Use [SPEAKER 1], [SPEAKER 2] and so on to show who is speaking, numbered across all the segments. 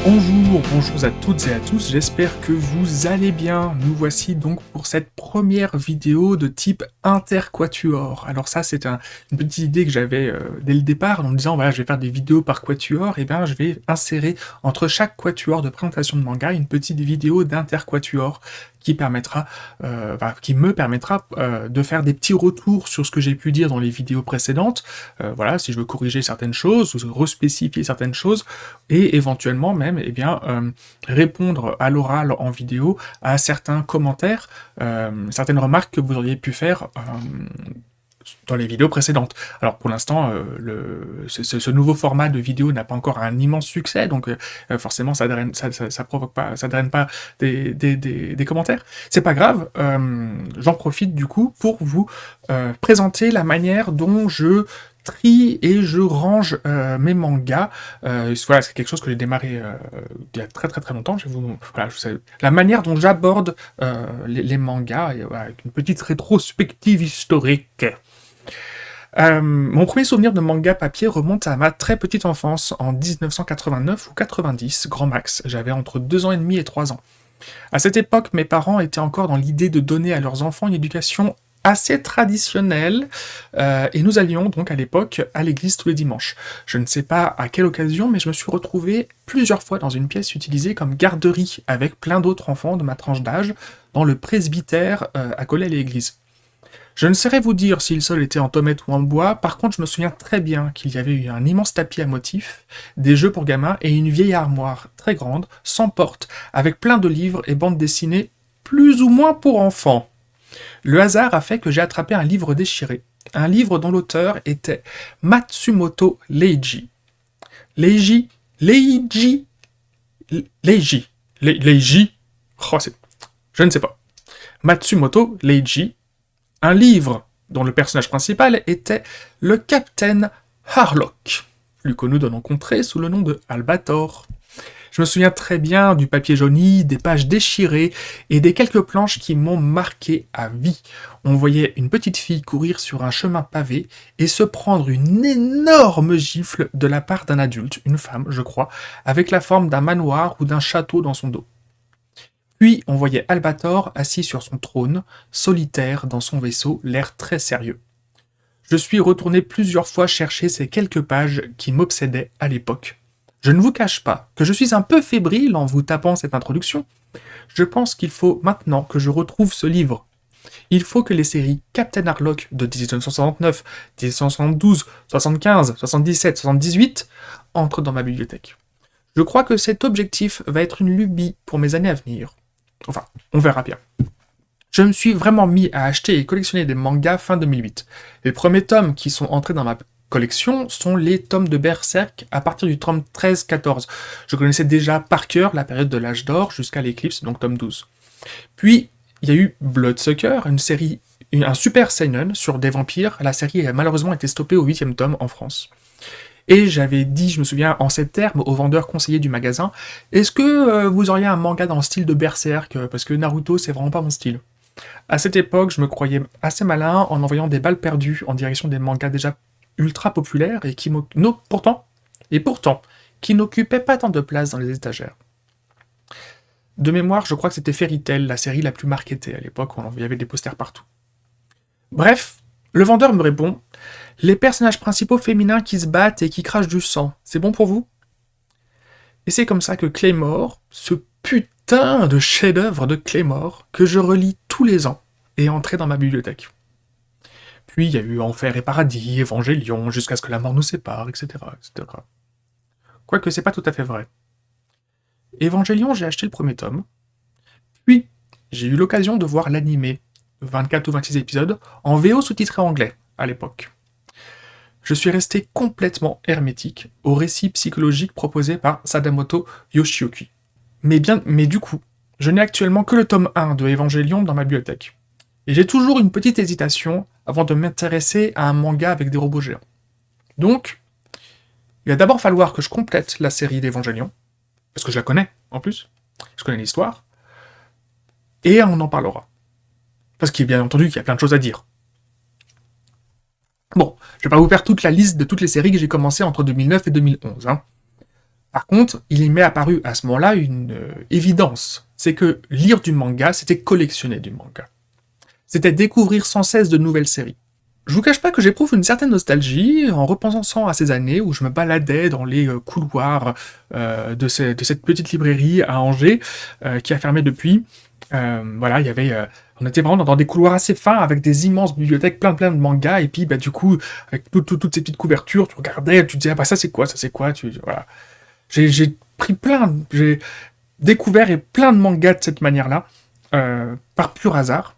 [SPEAKER 1] Bonjour à toutes et à tous, j'espère que vous allez bien. Nous voici donc pour cette première vidéo de type interquatuor. Alors ça c'est une petite idée que j'avais dès le départ en me disant voilà je vais faire des vidéos par quatuor, et bien je vais insérer entre chaque quatuor de présentation de manga une petite vidéo d'interquatuor qui me permettra de faire des petits retours sur ce que j'ai pu dire dans les vidéos précédentes, voilà, si je veux corriger certaines choses, ou respécifier certaines choses, et éventuellement même, répondre à l'oral en vidéo à certains commentaires, certaines remarques que vous auriez pu faire dans les vidéos précédentes. Alors pour l'instant, ce nouveau format de vidéo n'a pas encore un immense succès, donc forcément ça draine pas des commentaires. C'est pas grave, j'en profite du coup pour vous présenter la manière dont je trie et je range mes mangas. Voilà, c'est quelque chose que j'ai démarré il y a très longtemps. La manière dont j'aborde les mangas, avec une petite rétrospective historique. Mon premier souvenir de manga papier remonte à ma très petite enfance, en 1989 ou 90, grand max. J'avais entre 2 ans et demi et 3 ans. À cette époque, mes parents étaient encore dans l'idée de donner à leurs enfants une éducation assez traditionnelle, et nous allions donc à l'époque à l'église tous les dimanches. Je ne sais pas à quelle occasion, mais je me suis retrouvé plusieurs fois dans une pièce utilisée comme garderie avec plein d'autres enfants de ma tranche d'âge, dans le presbytère accolé à l'église. Je ne saurais vous dire si le sol était en tomate ou en bois, par contre je me souviens très bien qu'il y avait eu un immense tapis à motifs, des jeux pour gamins et une vieille armoire très grande, sans porte, avec plein de livres et bandes dessinées plus ou moins pour enfants. Le hasard a fait que j'ai attrapé un livre déchiré, un livre dont l'auteur était Matsumoto Leiji. Leiji je ne sais pas. Matsumoto Leiji, un livre dont le personnage principal était le Captain Harlock, plus connu de nos contrées sous le nom de Albator. Je me souviens très bien du papier jauni, des pages déchirées et des quelques planches qui m'ont marqué à vie. On voyait une petite fille courir sur un chemin pavé et se prendre une énorme gifle de la part d'un adulte, une femme, je crois, avec la forme d'un manoir ou d'un château dans son dos. Puis on voyait Albator assis sur son trône, solitaire dans son vaisseau, l'air très sérieux. Je suis retourné plusieurs fois chercher ces quelques pages qui m'obsédaient à l'époque. Je ne vous cache pas que je suis un peu fébrile en vous tapant cette introduction. Je pense qu'il faut maintenant que je retrouve ce livre. Il faut que les séries Captain Harlock de 1969, 1972, 75, 77, 78 entrent dans ma bibliothèque. Je crois que cet objectif va être une lubie pour mes années à venir. Enfin, on verra bien. Je me suis vraiment mis à acheter et collectionner des mangas fin 2008. Les premiers tomes qui sont entrés dans ma collection sont les tomes de Berserk à partir du tome 13-14. Je connaissais déjà par cœur la période de l'âge d'or jusqu'à l'éclipse, donc tome 12. Puis, il y a eu Bloodsucker, un super seinen sur des vampires. La série a malheureusement été stoppée au 8e tome en France. Et j'avais dit, je me souviens, en ces termes, au vendeur conseiller du magasin, est-ce que vous auriez un manga dans le style de Berserk, parce que Naruto, c'est vraiment pas mon style. À cette époque, je me croyais assez malin en envoyant des balles perdues en direction des mangas déjà ultra populaires et pourtant, qui n'occupaient pas tant de place dans les étagères. De mémoire, je crois que c'était Fairy Tail, la série la plus marketée à l'époque, où il y avait des posters partout. Bref, le vendeur me répond « Les personnages principaux féminins qui se battent et qui crachent du sang, c'est bon pour vous ?» Et c'est comme ça que Claymore, ce putain de chef-d'œuvre de Claymore, que je relis tous les ans, est entré dans ma bibliothèque. Puis il y a eu Enfer et Paradis, Évangélion, Jusqu'à ce que la mort nous sépare, etc. Quoique c'est pas tout à fait vrai. Évangélion, j'ai acheté le premier tome, puis j'ai eu l'occasion de voir l'animé, 24 ou 26 épisodes, en VO sous-titré anglais, à l'époque. Je suis resté complètement hermétique au récit psychologique proposé par Sadamoto Yoshiyuki. Mais du coup, je n'ai actuellement que le tome 1 de Évangélion dans ma bibliothèque. Et j'ai toujours une petite hésitation avant de m'intéresser à un manga avec des robots géants. Donc, il va d'abord falloir que je complète la série d'Évangélion, parce que je la connais, en plus, je connais l'histoire, et on en parlera. Parce qu'il y a bien entendu qu'il y a plein de choses à dire. Bon, je vais pas vous faire toute la liste de toutes les séries que j'ai commencées entre 2009 et 2011. Par contre, il m'est apparu à ce moment-là une évidence. C'est que lire du manga, c'était collectionner du manga. C'était découvrir sans cesse de nouvelles séries. Je vous cache pas que j'éprouve une certaine nostalgie en repensant à ces années où je me baladais dans les couloirs de cette petite librairie à Angers, qui a fermé depuis. Voilà, il y avait... on était vraiment dans des couloirs assez fins, avec des immenses bibliothèques, plein de mangas, et puis du coup, avec toutes ces petites couvertures, tu regardais, tu disais, ah bah ça c'est quoi, voilà. J'ai découvert plein de mangas de cette manière-là, par pur hasard.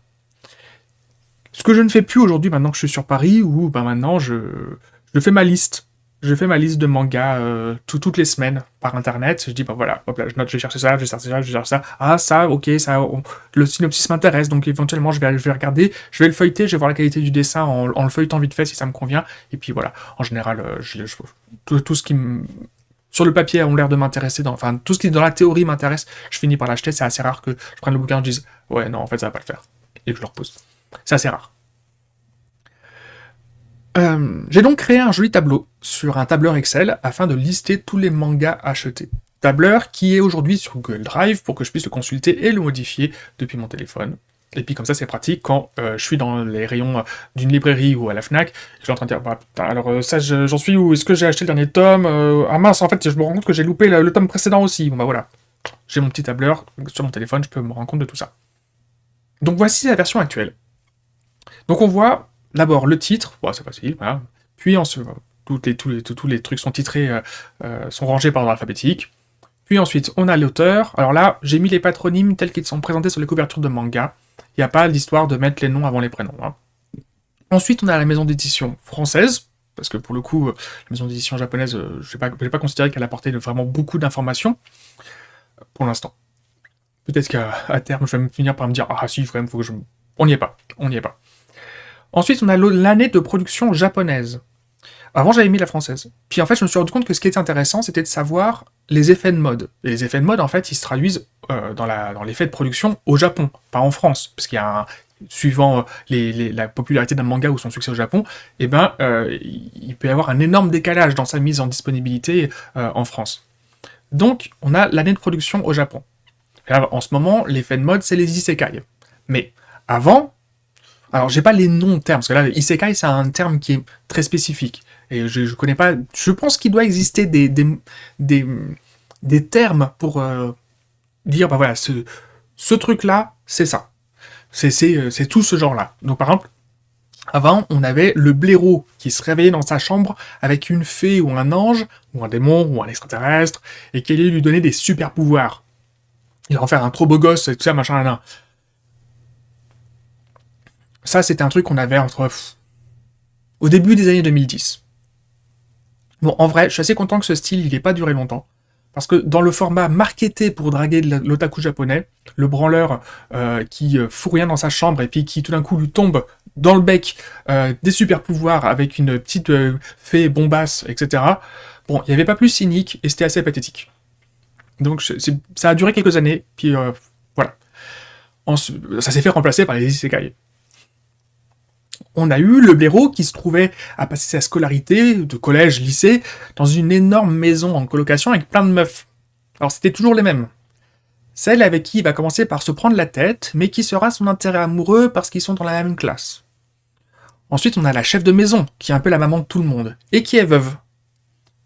[SPEAKER 1] Ce que je ne fais plus aujourd'hui, maintenant que je suis sur Paris, où maintenant je fais ma liste. Je fais ma liste de mangas toutes les semaines par internet. Je dis, voilà, hop là, je note, je vais chercher ça, je vais chercher ça. Ah, ça, ok, le synopsis m'intéresse, donc éventuellement je vais regarder, je vais le feuilleter, je vais voir la qualité du dessin en le feuilletant vite fait si ça me convient. Et puis voilà, en général, tout ce qui sur le papier ont l'air de m'intéresser, tout ce qui dans la théorie m'intéresse, je finis par l'acheter. C'est assez rare que je prenne le bouquin et je dise, ouais, non, en fait, ça va pas le faire. Et que je le repose. C'est assez rare. J'ai donc créé un joli tableau sur un tableur Excel afin de lister tous les mangas achetés. Tableur qui est aujourd'hui sur Google Drive pour que je puisse le consulter et le modifier depuis mon téléphone. Et puis comme ça c'est pratique quand je suis dans les rayons d'une librairie ou à la Fnac, je suis en train de dire, putain, alors ça j'en suis où? Est-ce que j'ai acheté le dernier tome? Ah mince, en fait je me rends compte que j'ai loupé le tome précédent aussi. Bon voilà, j'ai mon petit tableur sur mon téléphone, je peux me rendre compte de tout ça. Donc voici la version actuelle. Donc on voit d'abord le titre, c'est facile, voilà. Puis ensuite, tous les trucs sont titrés, sont rangés par ordre alphabétique. Puis ensuite, on a l'auteur. Alors là, j'ai mis les patronymes tels qu'ils sont présentés sur les couvertures de manga. Il n'y a pas l'histoire de mettre les noms avant les prénoms. Hein. Ensuite, on a la maison d'édition française, parce que pour le coup, la maison d'édition japonaise, je n'ai pas considéré qu'elle apportait vraiment beaucoup d'informations, pour l'instant. Peut-être qu'à terme, je vais finir par me dire, ah si, quand même, faut que je... On n'y est pas. Ensuite, on a l'année de production japonaise. Avant, j'avais mis la française. Puis en fait, je me suis rendu compte que ce qui était intéressant, c'était de savoir les effets de mode. Et les effets de mode, en fait, ils se traduisent dans l'effet de production au Japon, pas en France. Parce qu'il y a suivant la popularité d'un manga ou son succès au Japon, il peut y avoir un énorme décalage dans sa mise en disponibilité en France. Donc, on a l'année de production au Japon. Et là, en ce moment, l'effet de mode, c'est les isekai. Mais avant... Alors, j'ai pas les noms de termes, parce que là, isekai, c'est un terme qui est très spécifique. Et je connais pas... Je pense qu'il doit exister des termes pour dire, voilà, ce truc-là, c'est ça. C'est tout ce genre-là. Donc, par exemple, avant, on avait le blaireau qui se réveillait dans sa chambre avec une fée ou un ange, ou un démon, ou un extraterrestre, et qui allait lui donner des super pouvoirs. Il va en faire un trop beau gosse, et tout ça, machin, là. Ça, c'était un truc qu'on avait au début des années 2010. Bon, en vrai, je suis assez content que ce style, il n'ait pas duré longtemps. Parce que dans le format marketé pour draguer l'otaku japonais, le branleur qui fout rien dans sa chambre et puis qui tout d'un coup lui tombe dans le bec des super pouvoirs avec une petite fée bombasse, etc. Bon, il n'y avait pas plus cynique et c'était assez pathétique. Donc ça a duré quelques années, puis voilà. Ça s'est fait remplacer par les isekai. On a eu le blaireau qui se trouvait à passer sa scolarité de collège, lycée, dans une énorme maison en colocation avec plein de meufs. Alors c'était toujours les mêmes. Celle avec qui il va commencer par se prendre la tête, mais qui sera son intérêt amoureux parce qu'ils sont dans la même classe. Ensuite, on a la chef de maison, qui est un peu la maman de tout le monde, et qui est veuve.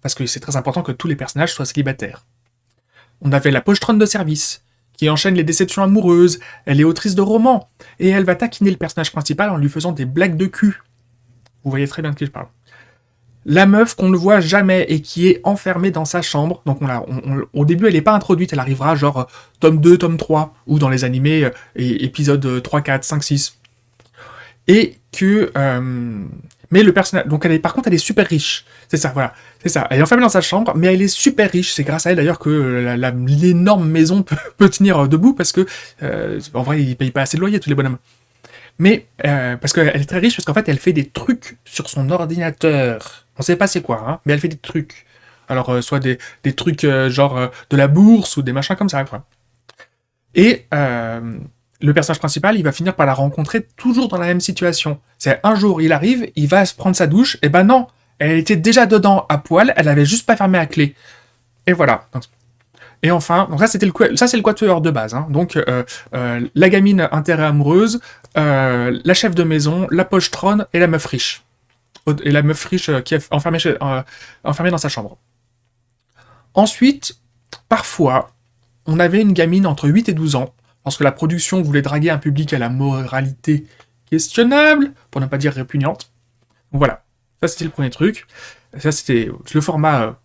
[SPEAKER 1] Parce que c'est très important que tous les personnages soient célibataires. On avait la pochetronne de service, qui enchaîne les déceptions amoureuses, elle est autrice de romans, et elle va taquiner le personnage principal en lui faisant des blagues de cul. Vous voyez très bien de qui je parle. La meuf qu'on ne voit jamais et qui est enfermée dans sa chambre, donc au début elle n'est pas introduite, elle arrivera genre tome 2, tome 3, ou dans les animés, épisode 3, 4, 5, 6. Et que... mais le personnage... Donc par contre elle est super riche. C'est ça, voilà. C'est ça. Elle est enfermée dans sa chambre, mais elle est super riche. C'est grâce à elle d'ailleurs que l'énorme maison peut tenir debout, parce que en vrai ils payent pas assez de loyer tous les bonhommes. Mais parce qu'elle est très riche, parce qu'en fait elle fait des trucs sur son ordinateur. On sait pas c'est quoi, hein, mais elle fait des trucs. Alors soit des trucs genre de la bourse ou des machins comme ça, quoi. Et le personnage principal, il va finir par la rencontrer toujours dans la même situation. C'est un jour, il arrive, il va se prendre sa douche, et ben non, elle était déjà dedans à poil, elle avait juste pas fermé à clé. Et voilà. Et enfin, donc ça c'est le quatuor de base. Hein. Donc la gamine intérêt amoureuse, la chef de maison, la pochetronne et la meuf riche. Et la meuf riche qui est enfermée dans sa chambre. Ensuite, parfois, on avait une gamine entre 8 et 12 ans, parce que la production voulait draguer un public à la moralité questionnable, pour ne pas dire répugnante. Donc voilà, ça c'était le premier truc. Ça c'était le format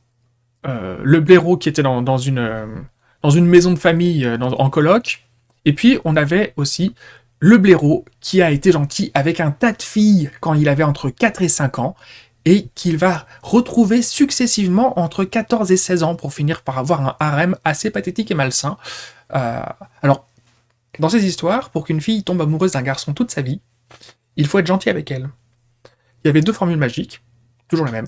[SPEAKER 1] le blaireau qui était dans une maison de famille en coloc. Et puis on avait aussi le blaireau qui a été gentil avec un tas de filles quand il avait entre 4 et 5 ans, et qu'il va retrouver successivement entre 14 et 16 ans pour finir par avoir un harem assez pathétique et malsain. Alors, dans ces histoires, pour qu'une fille tombe amoureuse d'un garçon toute sa vie, il faut être gentil avec elle. Il y avait 2 formules magiques, toujours les mêmes.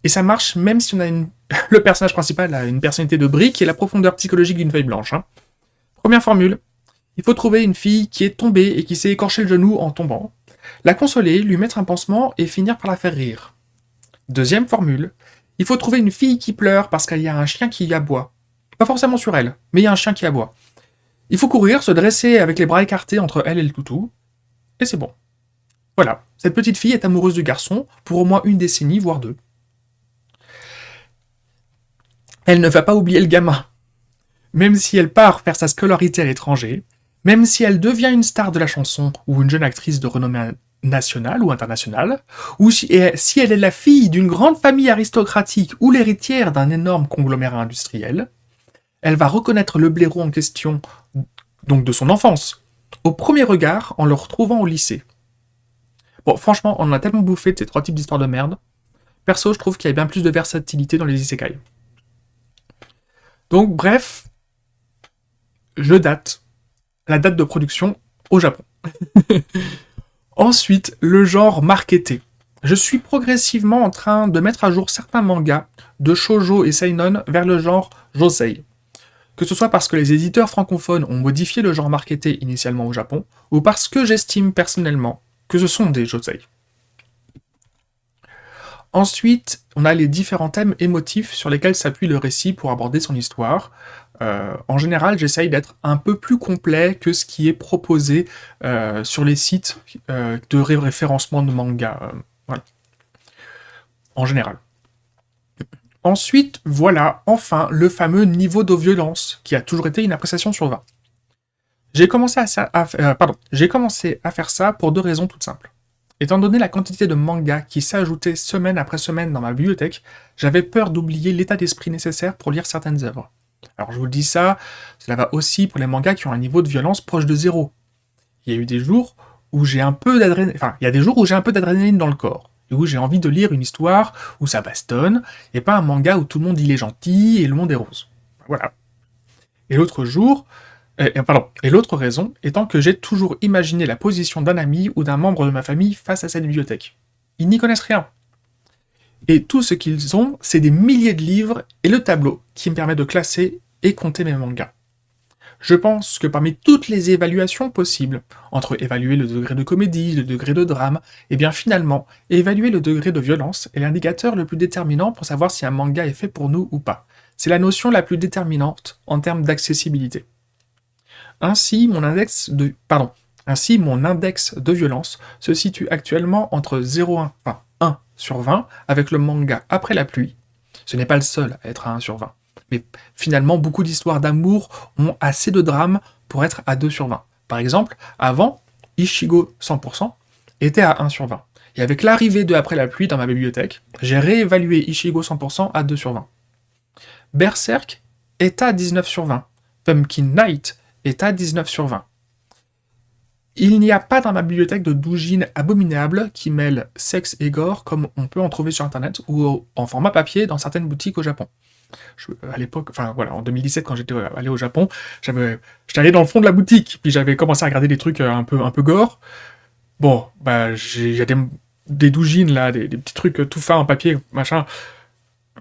[SPEAKER 1] Et ça marche même si on a le personnage principal a une personnalité de brique et la profondeur psychologique d'une feuille blanche. Hein. Première formule, il faut trouver une fille qui est tombée et qui s'est écorché le genou en tombant, la consoler, lui mettre un pansement et finir par la faire rire. Deuxième formule, il faut trouver une fille qui pleure parce qu'il y a un chien qui y aboie. Pas forcément sur elle, mais il y a un chien qui aboie. Il faut courir, se dresser avec les bras écartés entre elle et le toutou, et c'est bon. Voilà, cette petite fille est amoureuse du garçon pour au moins 1 décennie, voire 2. Elle ne va pas oublier le gamin. Même si elle part faire sa scolarité à l'étranger, même si elle devient une star de la chanson ou une jeune actrice de renommée nationale ou internationale, ou si elle est la fille d'une grande famille aristocratique ou l'héritière d'un énorme conglomérat industriel, elle va reconnaître le blaireau en question, donc de son enfance, au premier regard en le retrouvant au lycée. Bon, franchement, on en a tellement bouffé de ces 3 types d'histoires de merde. Perso, je trouve qu'il y a bien plus de versatilité dans les isekai. Donc, bref, la date de production au Japon. Ensuite, le genre marketé. Je suis progressivement en train de mettre à jour certains mangas de shoujo et seinen vers le genre josei. Que ce soit parce que les éditeurs francophones ont modifié le genre marketé initialement au Japon, ou parce que j'estime personnellement que ce sont des josei. Ensuite, on a les différents thèmes émotifs sur lesquels s'appuie le récit pour aborder son histoire. En général, j'essaye d'être un peu plus complet que ce qui est proposé sur les sites de référencement de manga. Voilà. En général. Ensuite, voilà, enfin, le fameux niveau de violence, qui a toujours été une appréciation sur 20. J'ai commencé à faire ça pour 2 raisons toutes simples. Étant donné la quantité de mangas qui s'ajoutaient semaine après semaine dans ma bibliothèque, j'avais peur d'oublier l'état d'esprit nécessaire pour lire certaines œuvres. Alors je vous le dis ça, cela va aussi pour les mangas qui ont un niveau de violence proche de 0. Il y a eu des jours où j'ai un peu d'adrénaline, dans le corps, et où j'ai envie de lire une histoire où ça bastonne, et pas un manga où tout le monde il est gentil et le monde est rose. Voilà. Et l'autre raison étant que j'ai toujours imaginé la position d'un ami ou d'un membre de ma famille face à cette bibliothèque. Ils n'y connaissent rien. Et tout ce qu'ils ont, c'est des milliers de livres et le tableau qui me permet de classer et compter mes mangas. Je pense que parmi toutes les évaluations possibles, entre évaluer le degré de comédie, le degré de drame, et bien finalement, évaluer le degré de violence est l'indicateur le plus déterminant pour savoir si un manga est fait pour nous ou pas. C'est la notion la plus déterminante en termes d'accessibilité. Ainsi, mon index de violence se situe actuellement entre 1 sur 20 avec le manga Après la pluie. Ce n'est pas le seul à être à 1 sur 20. Mais finalement, beaucoup d'histoires d'amour ont assez de drame pour être à 2 sur 20. Par exemple, avant, Ichigo 100% était à 1 sur 20. Et avec l'arrivée de Après la pluie dans ma bibliothèque, j'ai réévalué Ichigo 100% à 2 sur 20. Berserk est à 19 sur 20. Pumpkin Night est à 19 sur 20. Il n'y a pas dans ma bibliothèque de doujin abominable qui mêle sexe et gore comme on peut en trouver sur internet ou en format papier dans certaines boutiques au Japon. À l'époque, en 2017 quand j'étais allé au Japon, j'étais allé dans le fond de la boutique, puis j'avais commencé à regarder des trucs un peu gore. Bon, il y a des doujins là, des petits trucs tout fins en papier, machin.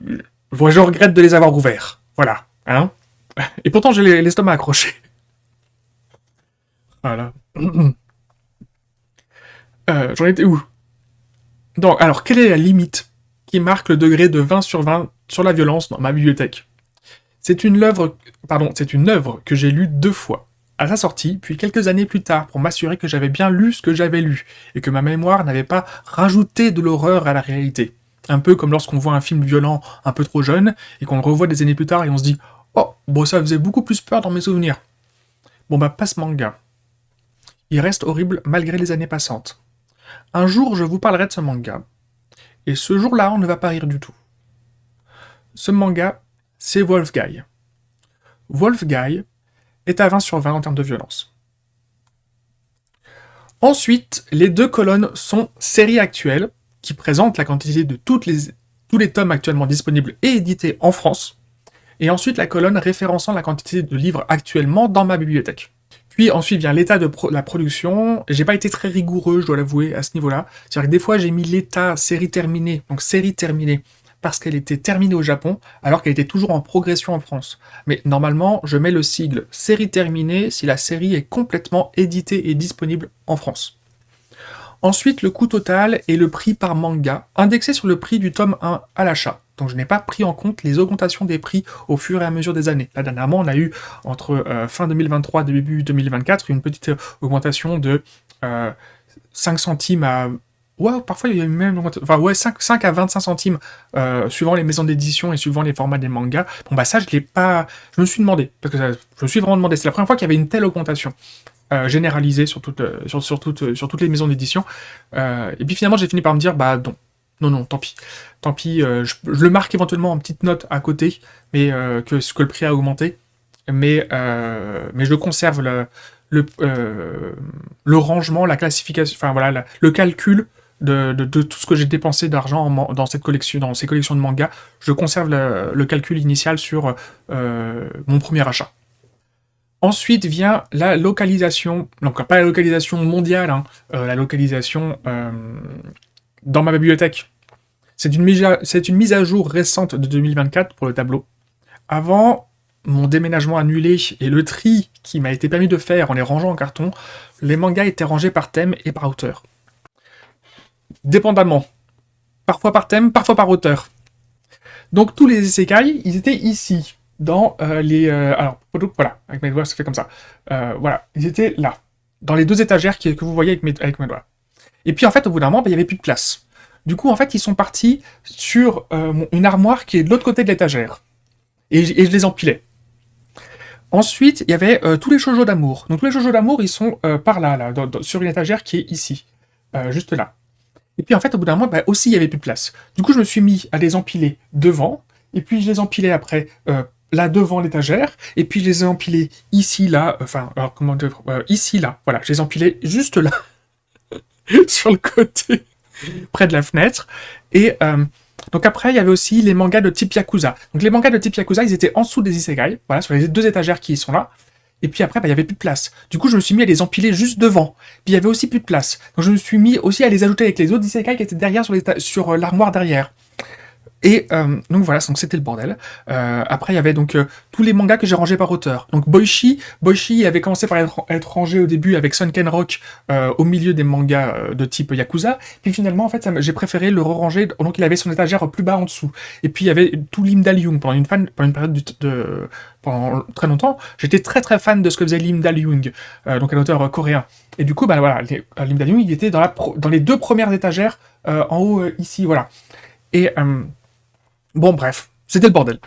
[SPEAKER 1] Je regrette de les avoir ouverts. Voilà, hein. Et pourtant j'ai l'estomac accroché. Voilà. J'en étais où? Donc, alors, quelle est la limite qui marque le degré de 20 sur 20 sur la violence dans ma bibliothèque. C'est une œuvre que j'ai lue 2 fois, à sa sortie, puis quelques années plus tard, pour m'assurer que j'avais bien lu ce que j'avais lu, et que ma mémoire n'avait pas rajouté de l'horreur à la réalité. Un peu comme lorsqu'on voit un film violent un peu trop jeune, et qu'on le revoit des années plus tard, et on se dit « Oh, bon ça faisait beaucoup plus peur dans mes souvenirs ». Bon bah pas ce manga. Il reste horrible malgré les années passantes. Un jour je vous parlerai de ce manga, et ce jour-là on ne va pas rire du tout. Ce manga, c'est Wolfguy. Wolfguy est à 20 sur 20 en termes de violence. Ensuite, les 2 colonnes sont séries actuelles, qui présentent la quantité de tous les tomes actuellement disponibles et édités en France, et ensuite la colonne référençant la quantité de livres actuellement dans ma bibliothèque. Puis ensuite vient l'état de la production. J'ai pas été très rigoureux, je dois l'avouer, à ce niveau-là. C'est-à-dire que des fois j'ai mis l'état série terminée, donc série terminée, parce qu'elle était terminée au Japon, alors qu'elle était toujours en progression en France. Mais normalement, je mets le sigle série terminée si la série est complètement éditée et disponible en France. Ensuite, le coût total et le prix par manga, indexé sur le prix du tome 1 à l'achat. Donc je n'ai pas pris en compte les augmentations des prix au fur et à mesure des années. Là, dernièrement, on a eu, entre fin 2023 et début 2024, une petite augmentation de 5 centimes à... Ouais, parfois il y a eu même... Enfin, ouais, 5 à 25 centimes, suivant les maisons d'édition et suivant les formats des mangas. Bon, bah ça, je l'ai pas... Je me suis demandé, parce que je me suis vraiment demandé. C'est la première fois qu'il y avait une telle augmentation. Généralisée sur toutes les maisons d'édition. Et puis finalement, j'ai fini par me dire, bah non, tant pis. Tant pis, je le marque éventuellement en petite note à côté, mais que le prix a augmenté. Mais je conserve le rangement, la classification, enfin voilà, le calcul de tout ce que j'ai dépensé d'argent dans ces collections de mangas. Je conserve le calcul initial sur mon premier achat. Ensuite vient la localisation, donc pas la localisation mondiale, la localisation dans ma bibliothèque. C'est une mise à jour récente de 2024 pour le tableau. Avant mon déménagement annulé et le tri qui m'a été permis de faire en les rangeant en carton, les mangas étaient rangés par thème et par auteur. Dépendamment. Parfois par thème, parfois par auteur. Donc tous les isekai, ils étaient ici. Dans alors, voilà, avec mes doigts, ça fait comme ça. Voilà, ils étaient là. Dans les 2 étagères que vous voyez avec mes doigts. Et puis en fait, au bout d'un moment, il n'y avait plus de place. Du coup, en fait, ils sont partis sur une armoire qui est de l'autre côté de l'étagère. Et je les empilais. Ensuite, il y avait tous les shoujo d'amour. Donc tous les shoujo d'amour, ils sont par là, sur une étagère qui est ici. Juste là. Et puis en fait, au bout d'un moment, bah, aussi, il n'y avait plus de place. Du coup, je me suis mis à les empiler devant. Et puis je les empilais après là devant l'étagère, et puis je les ai empilés ici, là, alors comment dire, ici, là, voilà, je les empilais juste là, sur le côté, près de la fenêtre, et donc après, il y avait aussi les mangas de type Yakuza. Donc les mangas de type Yakuza, ils étaient en dessous des isekai, voilà, sur les 2 étagères qui sont là, et puis après, bah, il y avait plus de place. Du coup, je me suis mis à les empiler juste devant, puis il y avait aussi plus de place. Donc je me suis mis aussi à les ajouter avec les autres isekai qui étaient derrière sur l'armoire derrière. Et donc voilà, donc c'était le bordel. Après, il y avait donc tous les mangas que j'ai rangés par auteur. Donc Boichi avait commencé par être rangé au début avec Sunken Rock au milieu des mangas de type Yakuza. Puis finalement, en fait, j'ai préféré le re-ranger. Donc il avait son étagère plus bas en dessous. Et puis il y avait tout Lim Dal-young. Pendant une période pendant très longtemps, j'étais très très fan de ce que faisait Lim Dal-young, donc un auteur coréen. Et du coup, bah voilà, Lim Dal-young, il était dans les 2 premières étagères en haut ici, voilà. Et bon, bref, c'était le bordel.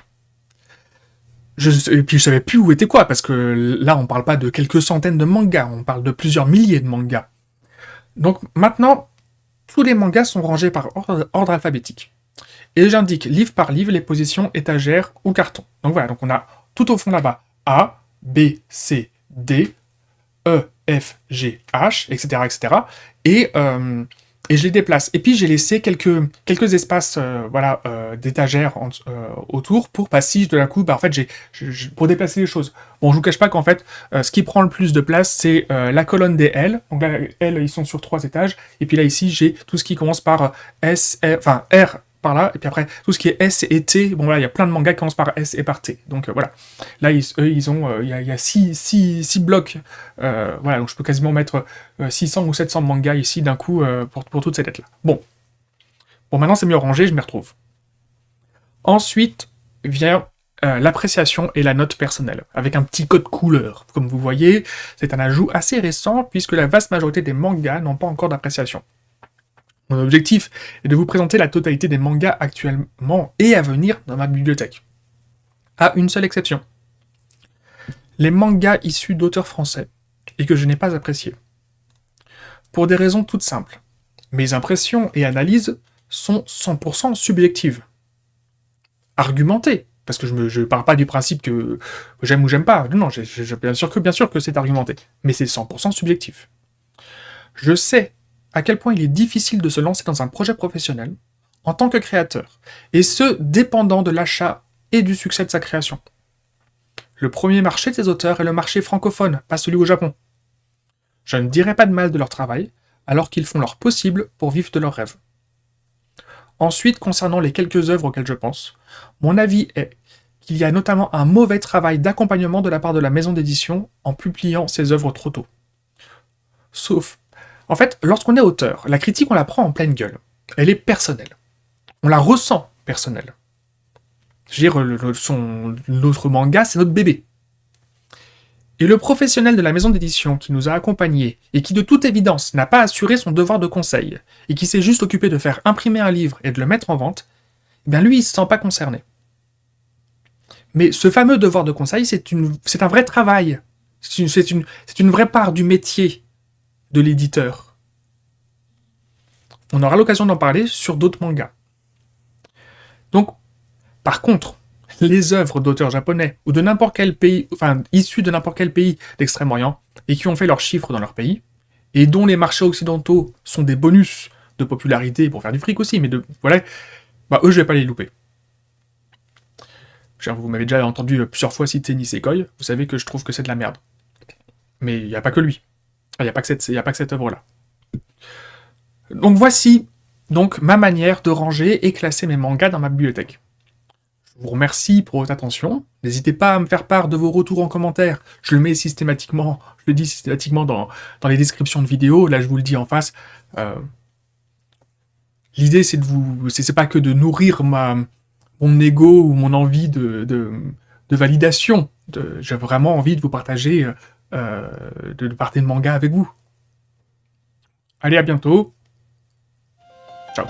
[SPEAKER 1] Et puis je savais plus où était quoi, parce que là, on parle pas de quelques centaines de mangas, on parle de plusieurs milliers de mangas. Donc maintenant, tous les mangas sont rangés par ordre alphabétique. Et j'indique livre par livre les positions étagères ou carton. Donc voilà, donc on a tout au fond là-bas A, B, C, D, E, F, G, H, etc., etc. Et je les déplace. Et puis j'ai laissé quelques espaces d'étagères autour pour pas si de la coup, bah, en fait, pour déplacer les choses. Bon, je vous cache pas qu'en fait, ce qui prend le plus de place, c'est la colonne des L. Donc là, L, ils sont sur 3 étages. Et puis là, ici, j'ai tout ce qui commence par R par là, et puis après, tout ce qui est S et T, bon là, il y a plein de mangas qui commencent par S et par T. Donc voilà. Là, il y a 6 blocs. Voilà, donc je peux quasiment mettre 600 ou 700 mangas ici d'un coup pour toutes ces lettres-là. Bon, maintenant c'est mieux rangé, je m'y retrouve. Ensuite vient l'appréciation et la note personnelle, avec un petit code couleur. Comme vous voyez, c'est un ajout assez récent, puisque la vaste majorité des mangas n'ont pas encore d'appréciation. Mon objectif est de vous présenter la totalité des mangas actuellement et à venir dans ma bibliothèque. À une seule exception. Les mangas issus d'auteurs français, et que je n'ai pas appréciés. Pour des raisons toutes simples. Mes impressions et analyses sont 100% subjectives. Argumentées, parce que je ne parle pas du principe que j'aime ou j'aime pas. Non, bien sûr que c'est argumenté, mais c'est 100% subjectif. Je sais à quel point il est difficile de se lancer dans un projet professionnel en tant que créateur, et ce, dépendant de l'achat et du succès de sa création. Le premier marché de ces auteurs est le marché francophone, pas celui au Japon. Je ne dirai pas de mal de leur travail, alors qu'ils font leur possible pour vivre de leurs rêves. Ensuite, concernant les quelques œuvres auxquelles je pense, mon avis est qu'il y a notamment un mauvais travail d'accompagnement de la part de la maison d'édition en publiant ces œuvres trop tôt. Sauf, en fait, lorsqu'on est auteur, la critique on la prend en pleine gueule. Elle est personnelle. On la ressent personnelle. Je veux dire, notre manga, c'est notre bébé. Et le professionnel de la maison d'édition qui nous a accompagnés, et qui de toute évidence n'a pas assuré son devoir de conseil, et qui s'est juste occupé de faire imprimer un livre et de le mettre en vente, eh bien lui, il se sent pas concerné. Mais ce fameux devoir de conseil, c'est un vrai travail. C'est une vraie part du métier de l'éditeur. On aura l'occasion d'en parler sur d'autres mangas. Donc, par contre, les œuvres d'auteurs japonais ou de n'importe quel pays, enfin issus de n'importe quel pays d'Extrême-Orient et qui ont fait leurs chiffres dans leur pays et dont les marchés occidentaux sont des bonus de popularité pour faire du fric aussi, mais voilà, bah eux je vais pas les louper. Vous m'avez déjà entendu plusieurs fois citer Nisekoi, vous savez que je trouve que c'est de la merde. Mais il n'y a pas que lui. Il n'y a pas que cette œuvre-là. Donc voici donc ma manière de ranger et classer mes mangas dans ma bibliothèque. Je vous remercie pour votre attention. N'hésitez pas à me faire part de vos retours en commentaire. Je le dis systématiquement dans les descriptions de vidéos. Là, je vous le dis en face. L'idée, c'est pas que de nourrir mon ego ou mon envie de validation. J'ai vraiment envie de vous partager, de parler de manga avec vous. Allez, à bientôt. Ciao.